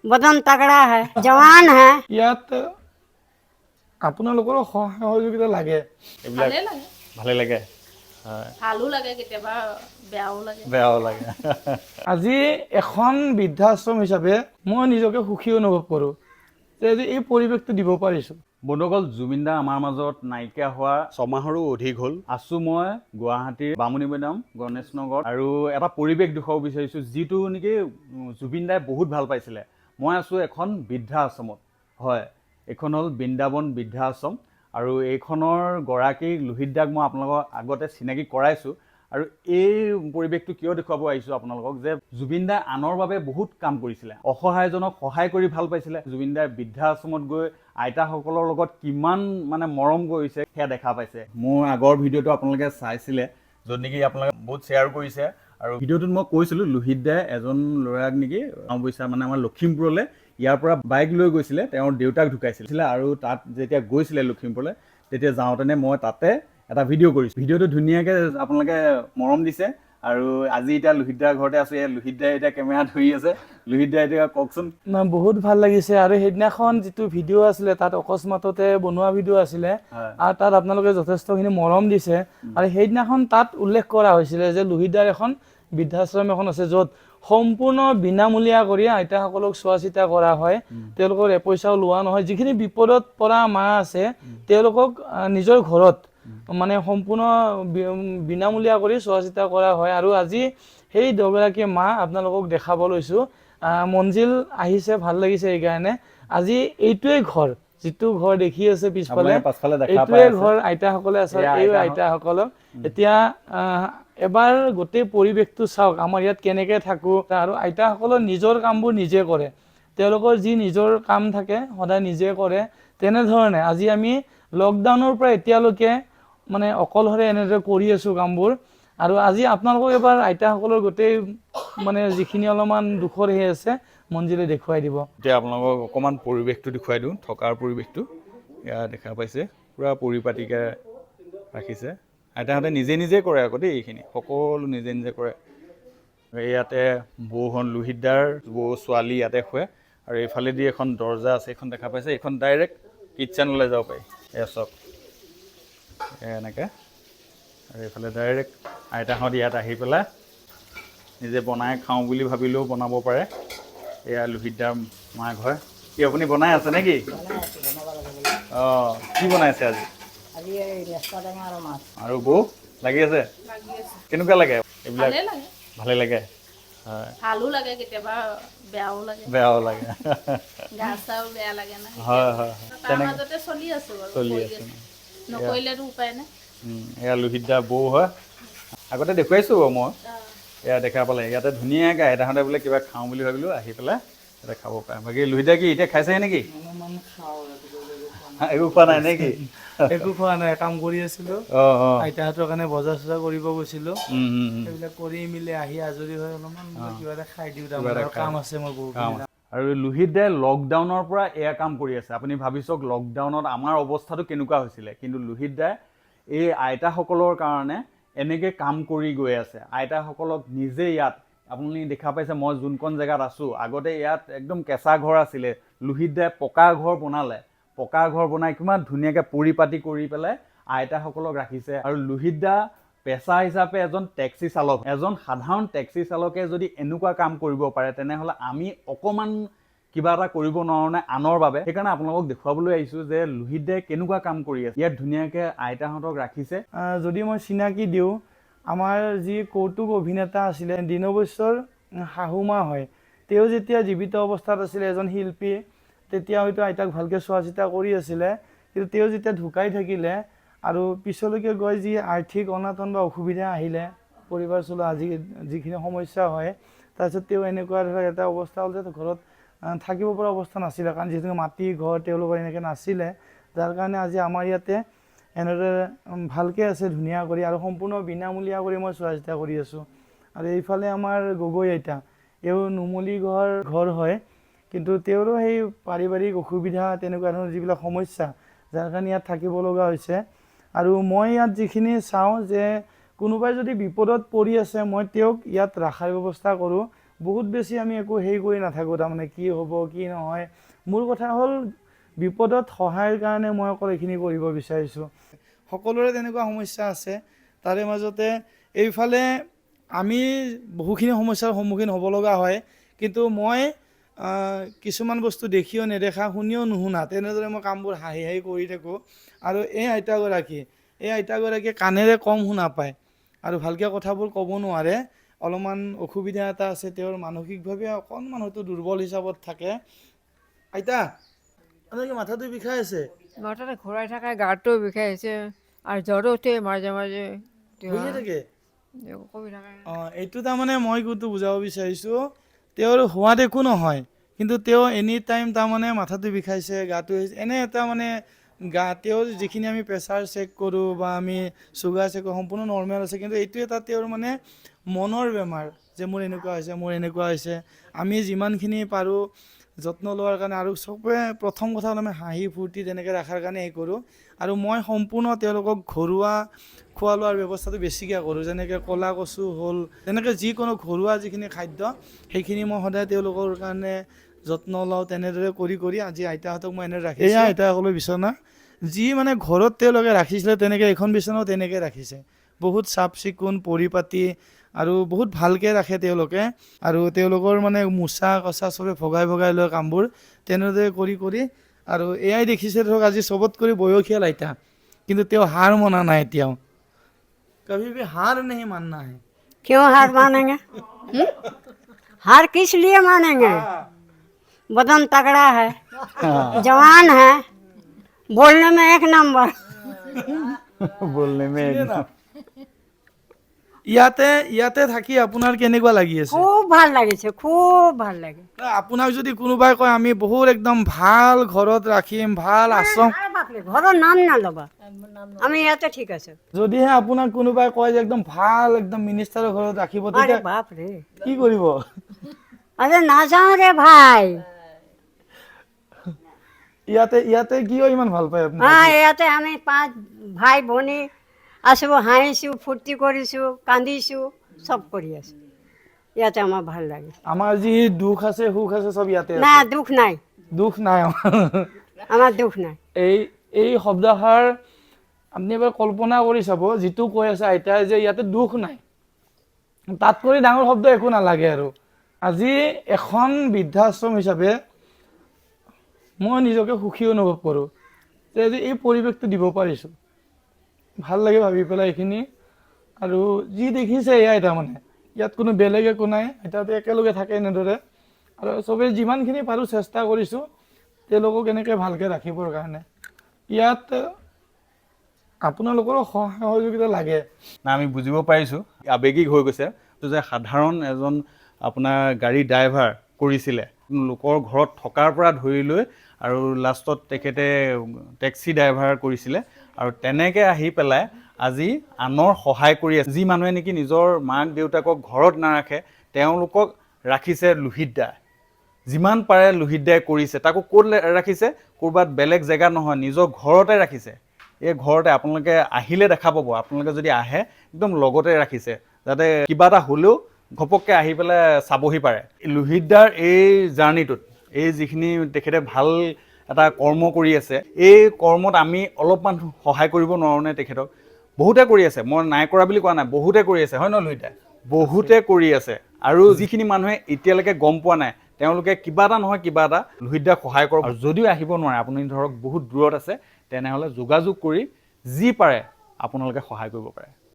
बदन तगड़ा है, जवान है। ইয়াত আপোনালোকৰ সহযোগিতা লাগে এইবিলাক ভালে লাগে ভালে লাগে হয় ভালো লাগে কেতিয়াবা বেয়াও লাগে বেয়াও লাগে আজি এখন বৃদ্ধাশ্ৰম হিচাপে মই নিজকে সুখী অনুভৱ কৰোঁ যে এই পৰিৱেশটো দিব পাৰিছোঁ বন্ধুসকল জুবিন দা আমাৰ মাজত নাইকিয়া হোৱা ছমাহৰো অধিক হ'ল আছো মই গুৱাহাটীৰ বামুণী মৈদাম গণেশ নগৰ আৰু এটা পৰিৱেশ দেখুৱাব বিচাৰিছোঁ যিটো নেকি জুবিন দাই বহুত ভাল পাইছিলে মই আছোঁ এখন বৃদ্ধা আশ্ৰমত হয় এইখন হ'ল বৃন্দাবন বৃদ্ধা আশ্ৰম আৰু এইখনৰ গৰাকী লোহিত দাক মই আপোনালোকৰ আগতে চিনাকি কৰাইছোঁ আৰু এই পৰিৱেশটো কিয় দেখুৱাব আহিছোঁ আপোনালোকক যে জুবিন দাই আনৰ বাবে বহুত কাম কৰিছিলে অসহায়জনক সহায় কৰি ভাল পাইছিলে জুবিন দাই বৃদ্ধা আশ্ৰমত গৈ আইতাসকলৰ লগত কিমান মানে মৰম কৰিছে সেয়া দেখা পাইছে মোৰ আগৰ ভিডিঅ'টো আপোনালোকে চাইছিলে য'ত নেকি আপোনালোকে বহুত শ্বেয়াৰ কৰিছে আৰু ভিডিঅ'টোত মই কৈছিলোঁ লোহিত দাই এজন ল'ৰাক নেকি অৱশ্যে মানে আমাৰ লখিমপুৰলৈ ইয়াৰ পৰা বাইক লৈ গৈছিলে তেওঁৰ দেউতাক ঢুকাইছিলে আৰু তাত যেতিয়া গৈছিলে লখিমপুৰলৈ তেতিয়া যাওঁতেনে মই তাতে এটা ভিডিঅ' কৰিছোঁ ভিডিঅ'টো ধুনীয়াকৈ আপোনালোকে মৰম দিছে আৰু আজি এতিয়া লোহিত দাৰ ঘৰতে আছোঁ লোহিত দাই এতিয়া কেমেৰা ধৰি আছে লোহিত দাই এতিয়া কওকচোন বহুত ভাল লাগিছে আৰু সেইদিনাখন যিটো ভিডিঅ' আছিলে তাত অকস্মাততে বনোৱা ভিডিঅ' আছিলে আৰু তাত আপোনালোকে যথেষ্টখিনি মৰম দিছে আৰু সেইদিনাখন তাত উল্লেখ কৰা হৈছিলে যে লোহিত দাৰ এখন বৃদ্ধাশ্ৰম এখন আছে য'ত সম্পূৰ্ণ বিনামূলীয়া কৰি আইতাসকলক চোৱা চিতা কৰা হয় তেওঁলোকৰ পইচাও লোৱা নহয় যিখিনি বিপদত পৰা মা আছে তেওঁলোকক নিজৰ ঘৰত মানে সম্পূৰ্ণ বিনামূলীয়া কৰি চোৱা চিতা কৰা হয় আৰু আজি সেই দুগৰাকী মা আপোনালোকক দেখাব লৈছোঁ মঞ্জিল আহিছে ভাল লাগিছে এইকাৰণে আজি এইটোৱে ঘৰ যিটো ঘৰ দেখি আছে পিছফালে এইটোৱে ঘৰ আইতাসকলে আছে এই আইতাসকলক এতিয়া এবাৰ গোটেই পৰিৱেশটো চাওক আমাৰ ইয়াত কেনেকৈ থাকোঁ আৰু আইতাসকলৰ নিজৰ কামবোৰ নিজে কৰে তেওঁলোকৰ যি নিজৰ কাম থাকে সদায় নিজে কৰে তেনেধৰণে আজি আমি লকডাউনৰ পৰা এতিয়ালৈকে মানে অকলশৰে এনেদৰে কৰি আছোঁ কামবোৰ আৰু আজি আপোনালোকক এবাৰ আইতাসকলৰ গোটেই মানে যিখিনি অলপমান দুখৰ হৈ আছে মঞ্জিলে দেখুৱাই দিব এতিয়া আপোনালোকক অকণমান পৰিৱেশটো দেখুৱাই দিওঁ থকাৰ পৰিৱেশটো এয়া দেখা পাইছে পূৰা পৰিপাটিকৈ ৰাখিছে আইতাহঁতে নিজে নিজে কৰে আকৌ দেই এইখিনি সকলো নিজে নিজে কৰে ইয়াতে বৌহঁত লোহিত দাৰ বৌ ছোৱালী ইয়াতে শুৱে আৰু এইফালেদি এখন দৰ্জা আছে এইখন দেখা পাইছে এইখন ডাইৰেক্ট কিটচেনলৈ যাব পাৰি এয়া চব এনেকৈ আৰু এইফালে ডাইৰেক্ট আইতাহঁত ইয়াত আহি পেলাই নিজে বনাই খাওঁ বুলি ভাবিলেও বনাব পাৰে এয়া লোহিত দাৰ মাৰ ঘৰ কি আপুনি বনাই আছে নেকি অঁ কি বনাইছে আজি আৰু বৌ লাগি আছে কেনেকুৱা লাগে এইবিলাক ভালে লাগে হয় ভালো লাগে কেতিয়াবা বেয়াও লাগে গা চাও বেয়া লাগে না হয় হয় তাৰ মাজতে চলি আছো বাৰু চলি আছে নকৰিলেতো উপায় নাই এয়া লোহিত দাৰ বৌ হয় আগতে দেখুৱাইছোঁ বাৰু মই এয়া দেখা পালে ইয়াতে ধুনীয়াকৈ আইতাহঁতে বোলে কিবা খাওঁ বুলি ভাবিলোঁ আহি পেলাই ইয়াতে খাব পাৰে বাকী লোহিত দা কি এতিয়া খাইছেহে নেকি একো খোৱা নাই নেকি একো খোৱা নাই কাম কৰি আছিলোঁ আইতাহঁতৰ কাৰণে বজাৰ চজাৰ কৰিব গৈছিলোঁ সেইবিলাক কৰি মেলি আহি আজৰি হৈ অলপমান কিবা এটা খাই দিওঁ তাৰমানে কাম আছে মোৰ বহুত আৰু লোহিত দাই লকডাউনৰ পৰা এয়া কাম কৰি আছে আপুনি ভাবি চাওক লকডাউনত আমাৰ অৱস্থাটো কেনেকুৱা হৈছিলে কিন্তু লোহিত দাই এই আইতাসকলৰ কাৰণে এনেকৈ কাম কৰি গৈ আছে আইতাসকলক নিজে ইয়াত আপুনি দেখা পাইছে মই যোনখন জেগাত আছোঁ আগতে ইয়াত একদম কেঁচা ঘৰ আছিলে লোহিত দাই পকা ঘৰ বনালে পকা ঘৰ বনাই কিমান ধুনীয়াকৈ পৰিপাটি কৰি পেলাই আইতাসকলক ৰাখিছে আৰু লোহিত দা পেচা হিচাপে এজন টেক্সি চালক এজন সাধাৰণ টেক্সি চালকে যদি এনেকুৱা কাম কৰিব পাৰে তেনেহ'লে আমি অকণমান কিবা এটা কৰিব নোৱাৰোঁ নে আনৰ বাবে সেইকাৰণে আপোনালোকক দেখুৱাবলৈ আহিছোঁ যে লোহিত দাই কেনেকুৱা কাম কৰি আছে ইয়াত ধুনীয়াকৈ আইতাহঁতক ৰাখিছে যদি মই চিনাকি দিওঁ আমাৰ যি কৌতুক অভিনেতা আছিলে দীনবৈশ্যৰ শাহুমা হয় তেওঁ যেতিয়া জীৱিত অৱস্থাত আছিলে এজন শিল্পী তেতিয়া হয়তো আইতাক ভালকৈ চোৱা চিতা কৰি আছিলে কিন্তু তেওঁ যেতিয়া ঢুকাই থাকিলে আৰু পিছলৈকে গৈ যি আৰ্থিক অনাটন বা অসুবিধা আহিলে পৰিবাৰ চলোৱা আজি যিখিনি সমস্যা হয় তাৰপিছত তেওঁ এনেকুৱা ধৰক এটা অৱস্থা হ'ল যে ঘৰত থাকিব পৰা অৱস্থা নাছিলে কাৰণ যিহেতু মাটি ঘৰ তেওঁলোকৰ এনেকৈ নাছিলে যাৰ কাৰণে আজি আমাৰ ইয়াতে এনেদৰে ভালকৈ আছে ধুনীয়া কৰি আৰু সম্পূৰ্ণ বিনামূলীয়া কৰি মই চোৱা চিতা কৰি আছোঁ আৰু এইফালে আমাৰ গগৈ আইতা এওঁ নুমলী ঘৰ হয় কিন্তু তেওঁৰো সেই পাৰিবাৰিক অসুবিধা তেনেকুৱা ধৰণৰ যিবিলাক সমস্যা যাৰ কাৰণে ইয়াত থাকিব লগা হৈছে আৰু মই ইয়াত যিখিনি চাওঁ যে কোনোবাই যদি বিপদত পৰি আছে মই তেওঁক ইয়াত ৰখাৰ ব্যৱস্থা কৰোঁ বহুত বেছি আমি একো হেৰি কৰি নাথাকোঁ, তাৰমানে কি হ'ব কি নহয়। মোৰ কথা হ'ল বিপদত সহায়ৰ কাৰণে মই অকল এইখিনি কৰিব বিচাৰিছোঁ। সকলোৰে তেনেকুৱা সমস্যা আছে, তাৰে মাজতে এইফালে আমি বহুখিনি সমস্যাৰ সন্মুখীন হ'ব লগা হয়, কিন্তু মই কিছুমান বস্তু দেখিও নেদেখা, শুনিও নুশুনা, তেনেদৰে মই কামবোৰ হাঁহি হাঁহি কৰি থাকোঁ। আৰু এই আইতাগৰাকীয়ে কাণেৰে কম শুনা পায় আৰু ভালকৈ কথাবোৰ ক'ব নোৱাৰে, অলপমান অসুবিধা এটা আছে, তেওঁৰ মানসিকভাৱে অকণমান হয়তো দুৰ্বল হিচাপত থাকে। আইতা, আপোনালোকে মাথাটো বিষাই আছে? মাথাটা ঘূৰাই থাকে, গাটো বিষাই আছে আৰু জ্বৰ উঠে মাজে মাজে। হৈয়ে থাকে? কৈ থাকে। এইটো তাৰমানে মই কোনটো বুজাব বিচাৰিছোঁ, তেওঁৰ হোৱাত একো নহয়, কিন্তু তেওঁ এনি টাইম তাৰমানে মাথাটো বিষাইছে, গাটো এনে এটা মানে তেওঁৰ যিখিনি আমি প্ৰেছাৰ চেক কৰোঁ বা আমি চুগাৰ চেক কৰোঁ সম্পূৰ্ণ নৰ্মেল আছে, কিন্তু এইটো এটা তেওঁৰ মানে মনৰ বেমাৰ যে মোৰ এনেকুৱা হৈছে। আমি যিমানখিনি পাৰোঁ যত্ন লোৱাৰ কাৰণে, আৰু চবে প্ৰথম কথা হ'ল আমি হাঁহি ফূৰ্তি তেনেকৈ ৰখাৰ কাৰণে হেৰি কৰোঁ। আৰু মই সম্পূৰ্ণ তেওঁলোকক ঘৰুৱা খোৱা লোৱাৰ ব্যৱস্থাটো বেছিকৈ কৰোঁ, যেনেকৈ ক'লা কচু হ'ল, তেনেকৈ যিকোনো ঘৰুৱা যিখিনি খাদ্য সেইখিনি মই সদায় তেওঁলোকৰ কাৰণে যত্ন লওঁ। তেনেদৰে কৰি কৰি আজি আইতাহঁতক মই এনেদৰে ৰাখিছোঁ। এয়া আইতাসকলৰ বিচনা, যি মানে ঘৰত তেওঁলোকে ৰাখিছিলে তেনেকৈ এইখন বিচনাও তেনেকৈ ৰাখিছে, বহুত চাফ চিকুণ পৰিপাতি আৰু বহুত ভালকৈ ৰাখে তেওঁলোকে। আৰু তেওঁলোকৰ মানে মোচা কচা চবে ভগাই ভগাই লয় কামবোৰ, তেনেদৰে কৰি কৰি। আৰু এয়াই দেখিছে ধৰক আজি চবত কৰি বয়সীয়াল আইতা, কিন্তু তেওঁ হাৰ মনা নাই এতিয়াও। কভি भी हार नहीं मानना है। क्यों हार मानेंगे? हार किस लिए मानेंगे? बदन तगड़ा है, जवान है, बोलने में एक नंबर। बोलने में ইয়াতে থাকি আপোনাৰ কেনেকুৱা লাগি আছে? खूब ভাল লাগিছে, खूब ভাল লাগে। আপোনাক যদি কোনোবাই কয় আমি বহুত একদম ভাল ঘৰত ৰাখিম, ভাল আশ্ৰম, আৰে বাপৰে, ঘৰৰ নাম নল'বা, আমি ইয়াতে ঠিক আছে। যদিহে আপোনাক কোনোবাই কয় যে একদম ভাল একদম মিনিষ্টাৰৰ ঘৰত ৰাখিব, আৰে তেতিয়া বাপৰে, কি কৰিব? আরে নাযাওঁ রে ভাই। ইয়াতে কিয় ইমান ভাল পায় আপুনি? ইয়াতে আমি 5 ভাই ভনী আছোঁ, হাঁহিছোঁ, ফূৰ্তি কৰিছোঁ, কান্দিছোঁ, চব কৰি আছোঁ। ইয়াতে আমাৰ ভাল লাগে। আমাৰ যি দুখ আছে সুখ আছে চব ইয়াতে না আছে। দুখ নাই, দুখ নাই আমাৰ দুখ নাই। এই শব্দষাৰ আপুনি এবাৰ কল্পনা কৰি চাব, যিটো কৈ আছে আইতাই যে ইয়াতে দুখ নাই, তাতকৈ ডাঙৰ শব্দ একো নালাগে। আৰু আজি এখন বৃদ্ধাশ্ৰম হিচাপে মই নিজকে সুখী অনুভৱ কৰোঁ যে আজি এই পৰিৱেশটো দিব পাৰিছোঁ। ভাল লাগে ভাবি পেলাই এইখিনি। আৰু যি দেখিছে এয়াই তাৰমানে, ইয়াত কোনো বেলেগ একো নাই, আইতাহঁতে একেলগে থাকে এনেদৰে। আৰু চবেই যিমানখিনি পাৰোঁ চেষ্টা কৰিছোঁ তেওঁলোকক এনেকৈ ভালকৈ ৰাখিবৰ কাৰণে। ইয়াত আপোনালোকৰো সহযোগিতা লাগে। আমি বুজিব পাৰিছোঁ আৱেগিক হৈ গৈছে, যে সাধাৰণ এজন আপোনাৰ গাড়ী ড্ৰাইভাৰ কৰিছিলে, লোকৰ ঘৰত থকাৰ পৰা ধৰি লৈ আৰু লাষ্টত তেখেতে টেক্সি ড্ৰাইভাৰ কৰিছিলে। আৰু তেনেকৈ আহি পেলাই আজি আনৰ সহায় কৰি আছে। যি মানুহে নেকি নিজৰ মাক দেউতাকক ঘৰত নাৰাখে, তেওঁলোকক ৰাখিছে লোহিত দাই। যিমান পাৰে লোহিত দাই কৰিছে। তাকো ক'ত ৰাখিছে? ক'ৰবাত বেলেগ জেগা নহয়, নিজৰ ঘৰতে ৰাখিছে। এই ঘৰতে আপোনালোকে আহিলে দেখা পাব, আপোনালোকে যদি আহে একদম লগতে ৰাখিছে, যাতে কিবা এটা হ'লেও ঘপককৈ আহি পেলাই চাবহি পাৰে। লোহিত দাৰ এই জাৰ্ণিটোত, এই যিখিনি তেখেতে ভাল এটা কৰ্ম কৰি আছে, এই কৰ্মত আমি অলপমান সহায় কৰিব নোৱাৰোঁনে তেখেতক? বহুতে কৰি আছে, মই নাই কৰা বুলি কোৱা নাই, বহুতে কৰি আছে, হয় নহয় লোহিত দা? বহুতে কৰি আছে। আৰু যিখিনি মানুহে এতিয়ালৈকে গম পোৱা নাই, তেওঁলোকে কিবা এটা নহয় কিবা এটা লোহিত দাক সহায় কৰক। আৰু যদিও আহিব নোৱাৰে, আপুনি ধৰক বহুত দূৰত আছে, তেনেহ'লে যোগাযোগ কৰি যি পাৰে আপোনালোকে সহায় কৰিব পাৰে।